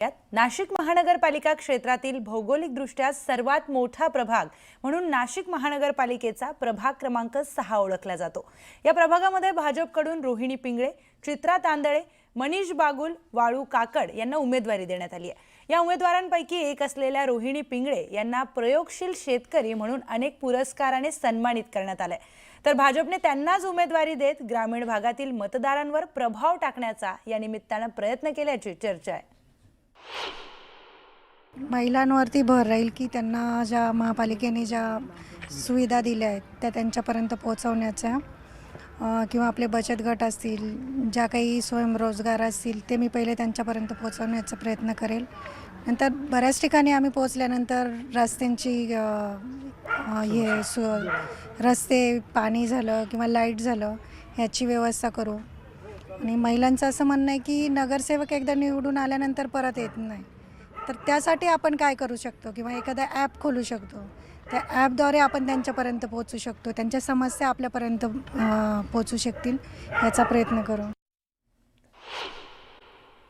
नाशिक महानगरपालिका क्षेत्रातील भौगोलिकदृष्ट्या सर्वात मोठा प्रभाग म्हणून नाशिक महानगरपालिकेचा प्रभाग क्रमांक 6 ओळखला जातो। या प्रभागामध्ये भाजपकडून रोहिणी पिंगळे, चित्रा तांदळे, मनीष बागुल, वाळू काकड यांना उमेदवारी देण्यात आली आहे। या उमेदवारांपैकी एक असलेल्या रोहिणी पिंगळे यांना प्रयोगशील शेतकरी म्हणून अनेक पुरस्काराने सन्मानित करण्यात आले। तर भाजपने त्यांनाच उमेदवारी देत ग्रामीण भागातील मतदारांवर प्रभाव टाकण्याचा या निमित्ताने प्रयत्न केल्याची चर्चा आहे। महिलांवरती भर राहील की त्यांना ज्या महापालिकेने ज्या सुविधा दिल्या आहेत त्या त्यांच्यापर्यंत पोहोचवण्याचा, किंवा आपले बचत गट असतील, ज्या काही स्वयंरोजगार असतील ते मी पहिले त्यांच्यापर्यंत पोहोचवण्याचा प्रयत्न करेल। नंतर बऱ्याच ठिकाणी आम्ही पोहोचल्यानंतर रस्त्यांची रस्ते, पाणी झालं किंवा लाईट झालं ह्याची व्यवस्था करू। आणि महिलांचं असं म्हणणं आहे की नगरसेवक एकदा निवडून आल्यानंतर परत येत नाही, तर त्यासाठी आपण काय करू शकतो किंवा एखादा ॲप खोलू शकतो। त्या ॲपद्वारे आपण त्यांच्यापर्यंत पोहोचू शकतो, त्यांच्या समस्या आपल्यापर्यंत पोहोचू शकतील याचा प्रयत्न करू।